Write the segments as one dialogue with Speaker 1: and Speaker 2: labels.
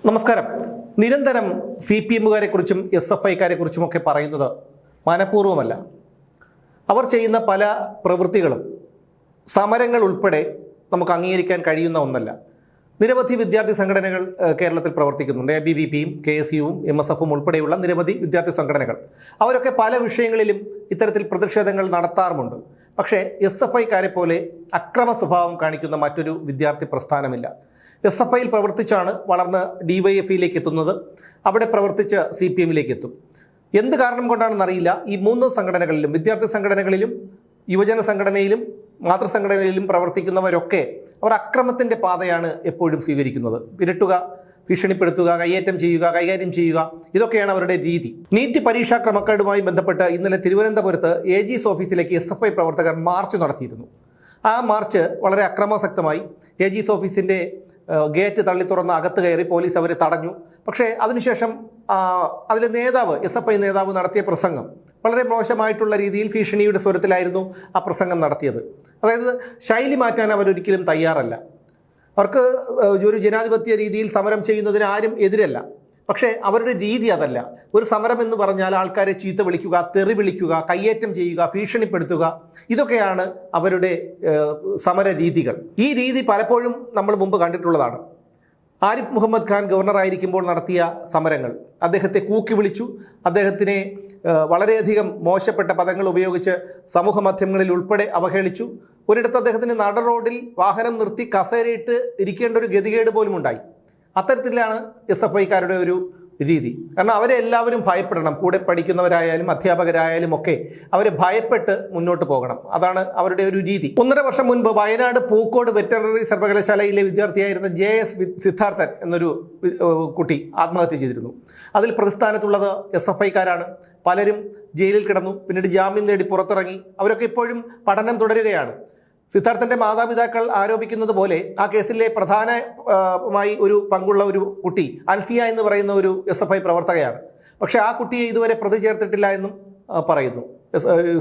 Speaker 1: നമസ്കാരം. നിരന്തരം C P എമ്മുകാരെ കുറിച്ചും എസ് എഫ് ഐക്കാരെ കുറിച്ചുമൊക്കെ പറയുന്നത് മനഃപൂർവ്വമല്ല. അവർ ചെയ്യുന്ന പല പ്രവൃത്തികളും സമരങ്ങൾ ഉൾപ്പെടെ നമുക്ക് അംഗീകരിക്കാൻ കഴിയുന്ന ഒന്നല്ല. നിരവധി വിദ്യാർത്ഥി സംഘടനകൾ കേരളത്തിൽ പ്രവർത്തിക്കുന്നുണ്ട്. ABVPയും KSUവും MSFും ഉൾപ്പെടെയുള്ള നിരവധി വിദ്യാർത്ഥി സംഘടനകൾ. അവരൊക്കെ പല വിഷയങ്ങളിലും ഇത്തരത്തിൽ പ്രതിഷേധങ്ങൾ നടത്താറുമുണ്ട്. പക്ഷേ SFIക്കാരെ പോലെ അക്രമ സ്വഭാവം കാണിക്കുന്ന മറ്റൊരു വിദ്യാർത്ഥി പ്രസ്ഥാനമില്ല. SFIയിൽ പ്രവർത്തിച്ചാണ് വളർന്ന് DYFയിലേക്ക് എത്തുന്നത്. അവിടെ പ്രവർത്തിച്ച് CPMയിലേക്ക് എത്തും. എന്ത് കാരണം കൊണ്ടാണെന്നറിയില്ല, ഈ മൂന്ന് സംഘടനകളിലും, വിദ്യാർത്ഥി സംഘടനകളിലും യുവജന സംഘടനയിലും മാതൃസംഘടനയിലും പ്രവർത്തിക്കുന്നവരൊക്കെ അവർ അക്രമത്തിൻ്റെ പാതയാണ് എപ്പോഴും സ്വീകരിക്കുന്നത്. വിരട്ടുക, ഭീഷണിപ്പെടുത്തുക, കയ്യേറ്റം ചെയ്യുക, കൈകാര്യം ചെയ്യുക, ഇതൊക്കെയാണ് അവരുടെ രീതി. നീറ്റ് പരീക്ഷാ ക്രമക്കേടുമായി ബന്ധപ്പെട്ട് ഇന്നലെ തിരുവനന്തപുരത്ത് AG's ഓഫീസിലേക്ക് SFI പ്രവർത്തകർ മാർച്ച് നടത്തിയിരുന്നു. ആ മാർച്ച് വളരെ അക്രമാസക്തമായി. AG's ഓഫീസിൻ്റെ ഗേറ്റ് തള്ളി തുറന്ന് അകത്ത് കയറി പോലീസ് അവരെ തടഞ്ഞു. പക്ഷേ അതിനുശേഷം അതിലെ നേതാവ്, SFI നേതാവ് നടത്തിയ പ്രസംഗം വളരെ മോശമായിട്ടുള്ള രീതിയിൽ ഭീഷണിയുടെ സ്വരത്തിലായിരുന്നു ആ പ്രസംഗം നടത്തിയത്. അതായത് ശൈലി മാറ്റാൻ അവരൊരിക്കലും തയ്യാറല്ല. അവർക്ക് ഒരു ജനാധിപത്യ രീതിയിൽ സമരം ചെയ്യുന്നതിന് ആരും എതിരല്ല. പക്ഷേ അവരുടെ രീതി അതല്ല. ഒരു സമരം എന്ന് പറഞ്ഞാൽ ആൾക്കാരെ ചീത്ത വിളിക്കുക, തെറി വിളിക്കുക, കയ്യേറ്റം ചെയ്യുക, ഭീഷണിപ്പെടുത്തുക, ഇതൊക്കെയാണ് അവരുടെ സമര രീതികൾ. ഈ രീതി പലപ്പോഴും നമ്മൾ മുമ്പ് കണ്ടിട്ടുള്ളതാണ്. ആരിഫ് മുഹമ്മദ് ഖാൻ ഗവർണറായിരിക്കുമ്പോൾ നടത്തിയ സമരങ്ങൾ, അദ്ദേഹത്തെ കൂക്കി വിളിച്ചു, അദ്ദേഹത്തിനെ വളരെയധികം മോശപ്പെട്ട പദങ്ങൾ ഉപയോഗിച്ച് സമൂഹ മാധ്യമങ്ങളിൽ ഉൾപ്പെടെ അവഹേളിച്ചു. ഒരിടത്ത് അദ്ദേഹത്തിന് നട റോഡിൽ വാഹനം നിർത്തി കസേരയിട്ട് ഇരിക്കേണ്ട ഒരു ഗതികേട് പോലും ഉണ്ടായി. അത്തരത്തിലാണ് SFIക്കാരുടെ ഒരു രീതി. കാരണം അവരെ എല്ലാവരും ഭയപ്പെടണം. കൂടെ പഠിക്കുന്നവരായാലും അധ്യാപകരായാലും ഒക്കെ അവരെ ഭയപ്പെട്ട് മുന്നോട്ട് പോകണം. അതാണ് അവരുടെ ഒരു രീതി. 1.5 വർഷം മുൻപ് വയനാട് പൂക്കോട് വെറ്ററിനറി സർവകലാശാലയിലെ വിദ്യാർത്ഥിയായിരുന്ന JS സിദ്ധാർത്ഥൻ എന്നൊരു കുട്ടി ആത്മഹത്യ ചെയ്തിരുന്നു. അതിൽ പ്രതിസ്ഥാനത്തുള്ളത് SFIക്കാരാണ്. പലരും ജയിലിൽ കിടന്നു, പിന്നീട് ജാമ്യം നേടി പുറത്തിറങ്ങി. അവരൊക്കെ ഇപ്പോഴും പഠനം തുടരുകയാണ്. സിദ്ധാർത്ഥൻ്റെ മാതാപിതാക്കൾ ആരോപിക്കുന്നത് പോലെ ആ കേസിലെ പ്രധാനമായി ഒരു പങ്കുള്ള ഒരു കുട്ടി അൻസിയ എന്ന് പറയുന്ന ഒരു SFI പ്രവർത്തകയാണ്. പക്ഷേ ആ കുട്ടിയെ ഇതുവരെ പ്രതി ചേർത്തിട്ടില്ല എന്നും പറയുന്നു.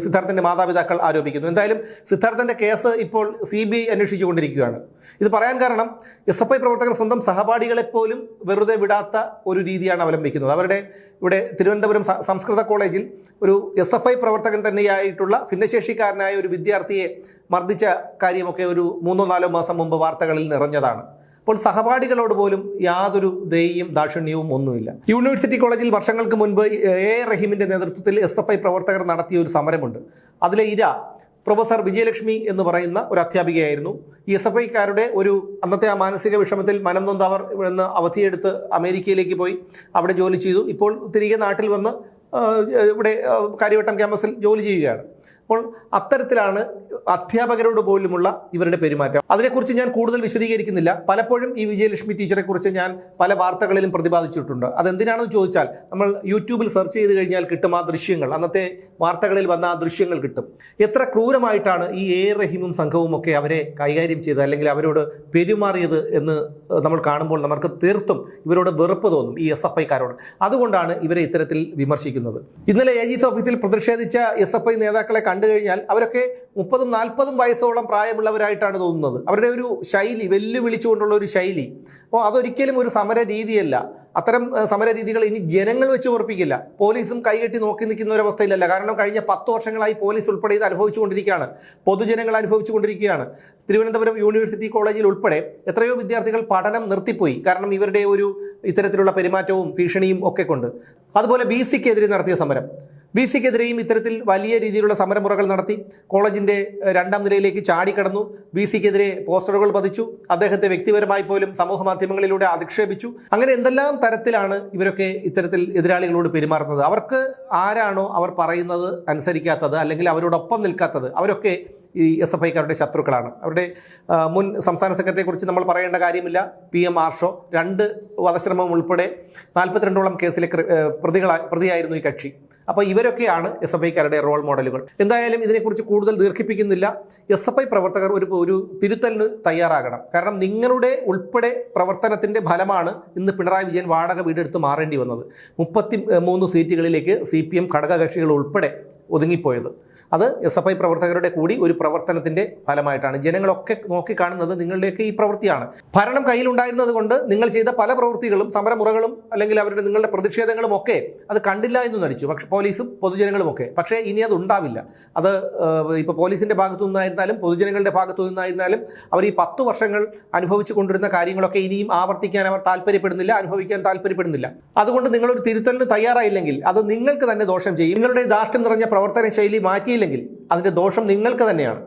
Speaker 1: സിദ്ധാർത്ഥൻ്റെ മാതാപിതാക്കൾ ആരോപിക്കുന്നു. എന്തായാലും സിദ്ധാർത്ഥൻ്റെ കേസ് ഇപ്പോൾ CBI അന്വേഷിച്ചു കൊണ്ടിരിക്കുകയാണ്. ഇത് പറയാൻ കാരണം SFI പ്രവർത്തകർ സ്വന്തം സഹപാഠികളെപ്പോലും വെറുതെ വിടാത്ത ഒരു രീതിയാണ് അവലംബിക്കുന്നത്. അവരുടെ ഇവിടെ തിരുവനന്തപുരം സംസ്കൃത കോളേജിൽ ഒരു SFI പ്രവർത്തകൻ തന്നെയായിട്ടുള്ള ഭിന്നശേഷിക്കാരനായ ഒരു വിദ്യാർത്ഥിയെ മർദ്ദിച്ച കാര്യമൊക്കെ ഒരു 3-4 മാസം മുമ്പ് വാർത്തകളിൽ നിറഞ്ഞതാണ്. അപ്പോൾ സഹപാഠികളോട് പോലും യാതൊരു ദയയും ദാക്ഷിണ്യവും ഒന്നുമില്ല. യൂണിവേഴ്സിറ്റി കോളേജിൽ വർഷങ്ങൾക്ക് മുൻപ് A റഹീമിൻ്റെ നേതൃത്വത്തിൽ SFI പ്രവർത്തകർ നടത്തിയ ഒരു സമരമുണ്ട്. അതിലെ ഇര പ്രൊഫസർ വിജയലക്ഷ്മി എന്ന് പറയുന്ന ഒരു അധ്യാപികയായിരുന്നു. ഈ SFIക്കാരുടെ ഒരു അന്നത്തെ ആ മാനസിക വിഷമത്തിൽ മനം നൊന്ത് അവർ ഇവിടുന്ന് അവധിയെടുത്ത് അമേരിക്കയിലേക്ക് പോയി അവിടെ ജോലി ചെയ്തു. ഇപ്പോൾ തിരികെ നാട്ടിൽ വന്ന് ഇവിടെ കാര്യവട്ടം ക്യാമ്പസിൽ ജോലി ചെയ്യുകയാണ്. അപ്പോൾ അത്തരത്തിലാണ് അധ്യാപകരോട് പോലുമുള്ള ഇവരുടെ പെരുമാറ്റം. അതിനെക്കുറിച്ച് ഞാൻ കൂടുതൽ വിശദീകരിക്കുന്നില്ല. പലപ്പോഴും ഈ വിജയലക്ഷ്മി ടീച്ചറെക്കുറിച്ച് ഞാൻ പല വാർത്തകളിലും പ്രതിപാദിച്ചിട്ടുണ്ട്. അതെന്തിനാണെന്ന് ചോദിച്ചാൽ നമ്മൾ യൂട്യൂബിൽ സെർച്ച് ചെയ്ത് കഴിഞ്ഞാൽ കിട്ടും ആ ദൃശ്യങ്ങൾ. അന്നത്തെ വാർത്തകളിൽ വന്ന ആ ദൃശ്യങ്ങൾ കിട്ടും. എത്ര ക്രൂരമായിട്ടാണ് ഈ A റഹീമും സംഘവും ഒക്കെ അവരെ കൈകാര്യം ചെയ്തത്, അല്ലെങ്കിൽ അവരോട് പെരുമാറിയത് എന്ന് നമ്മൾ കാണുമ്പോൾ നമുക്ക് തീർത്തും ഇവരോട് വെറുപ്പ് തോന്നും, ഈ SFIക്കാരോട്. അതുകൊണ്ടാണ് ഇവരെ ഇത്തരത്തിൽ വിമർശിക്കുന്നത്. ഇന്നലെ AG's ഓഫീസിൽ പ്രതിഷേധിച്ച SFI നേതാക്കളെ കണ്ടു കഴിഞ്ഞാൽ അവരൊക്കെ 30-40 വയസ്സോളം പ്രായമുള്ളവരായിട്ടാണ് തോന്നുന്നത്. അവരുടെ ഒരു ശൈലി, വെല്ലുവിളിച്ചുകൊണ്ടുള്ള ഒരു ശൈലി, അതൊരിക്കലും ഒരു സമര രീതിയല്ല. അത്തരം സമര രീതികൾ ഇനി ജനങ്ങൾ വെച്ച് ഉറപ്പിക്കില്ല. പോലീസും കൈകെട്ടി നോക്കി നിൽക്കുന്ന ഒരവസ്ഥയിലല്ല. കാരണം കഴിഞ്ഞ 10 വർഷങ്ങളായി പോലീസ് ഉൾപ്പെടെ ഇത് അനുഭവിച്ചുകൊണ്ടിരിക്കുകയാണ്. പൊതുജനങ്ങൾ അനുഭവിച്ചുകൊണ്ടിരിക്കുകയാണ്. തിരുവനന്തപുരം യൂണിവേഴ്സിറ്റി കോളേജിൽ ഉൾപ്പെടെ എത്രയോ വിദ്യാർത്ഥികൾ പഠനം നിർത്തിപ്പോയി. കാരണം ഇവരുടെ ഒരു ഇത്തരത്തിലുള്ള പെരുമാറ്റവും ഭീഷണിയും ഒക്കെ കൊണ്ട്. അതുപോലെ BCക്കെതിരെ നടത്തിയ സമരം, BCക്കെതിരെയും ഇത്തരത്തിൽ വലിയ രീതിയിലുള്ള സമരമുറകൾ നടത്തി. കോളേജിൻ്റെ 2ാം നിലയിലേക്ക് ചാടിക്കടന്നു. BCക്കെതിരെ പോസ്റ്ററുകൾ പതിച്ചു. അദ്ദേഹത്തെ വ്യക്തിപരമായി പോലും സമൂഹ മാധ്യമങ്ങളിലൂടെ അധിക്ഷേപിച്ചു. അങ്ങനെ എന്തെല്ലാം തരത്തിലാണ് ഇവരൊക്കെ ഇത്തരത്തിൽ എതിരാളികളോട് പെരുമാറുന്നത്. അവർക്ക് ആരാണോ അവർ പറയുന്നത് അനുസരിക്കാത്തത്, അല്ലെങ്കിൽ അവരോടൊപ്പം നിൽക്കാത്തത്, അവരൊക്കെ ഈ SFIക്കാരുടെ ശത്രുക്കളാണ്. അവരുടെ മുൻ സംസ്ഥാന സെക്രട്ടറിയെക്കുറിച്ച് നമ്മൾ പറയേണ്ട കാര്യമില്ല. PM ആർഷോ 2 വധശ്രമം ഉൾപ്പെടെ 42ഓളം കേസിലെ പ്രതിയായിരുന്നു ഈ കക്ഷി. അപ്പോൾ ഇവരൊക്കെയാണ് SFIക്കാരുടെ റോൾ മോഡലുകൾ. എന്തായാലും ഇതിനെക്കുറിച്ച് കൂടുതൽ ദീർഘിപ്പിക്കുന്നില്ല. SFI പ്രവർത്തകർ ഒരു തിരുത്തലിന് തയ്യാറാകണം. കാരണം നിങ്ങളുടെ ഉൾപ്പെടെ പ്രവർത്തനത്തിൻ്റെ ഫലമാണ് ഇന്ന് പിണറായി വിജയൻ വാടക വീടെടുത്ത് മാറേണ്ടി വന്നത്. 33 സീറ്റുകളിലേക്ക് CPM ഘടകകക്ഷികൾ ഉൾപ്പെടെ ഒതുങ്ങിപ്പോയത്. അത് SFI പ്രവർത്തകരുടെ കൂടി ഒരു പ്രവർത്തനത്തിൻ്റെ ഫലമായിട്ടാണ്. ജനങ്ങളൊക്കെ നോക്കിക്കാണുന്നത് നിങ്ങളുടെയൊക്കെ ഈ പ്രവൃത്തിയാണ്. ഭരണം കയ്യിലുണ്ടായിരുന്നത് കൊണ്ട് നിങ്ങൾ ചെയ്ത പല പ്രവൃത്തികളും സമരമുറകളും അല്ലെങ്കിൽ നിങ്ങളുടെ പ്രതിഷേധങ്ങളും ഒക്കെ അത് കണ്ടില്ല എന്ന് നടിച്ചു. പക്ഷേ പോലീസും പൊതുജനങ്ങളും ഒക്കെ. പക്ഷേ ഇനി അത് ഉണ്ടാവില്ല. അത് ഇപ്പോൾ പോലീസിൻ്റെ ഭാഗത്തു നിന്നായിരുന്നാലും പൊതുജനങ്ങളുടെ ഭാഗത്തു നിന്നായിരുന്നാലും അവർ ഈ 10 വർഷങ്ങൾ അനുഭവിച്ചു കൊണ്ടിരുന്ന കാര്യങ്ങളൊക്കെ ഇനിയും ആവർത്തിക്കാൻ അവർ താല്പര്യപ്പെടുന്നില്ല, അനുഭവിക്കാൻ താല്പര്യപ്പെടുന്നില്ല. അതുകൊണ്ട് നിങ്ങളൊരു തിരുത്തലിന് തയ്യാറായില്ലെങ്കിൽ അത് നിങ്ങൾക്ക് തന്നെ ദോഷം ചെയ്യും. നിങ്ങളുടെ ധാർഷ്ട്യം നിറഞ്ഞ പ്രവർത്തന ശൈലി മാറ്റിയില്ലെങ്കിൽ അതിൻ്റെ ദോഷം നിങ്ങൾക്ക് തന്നെയാണ്.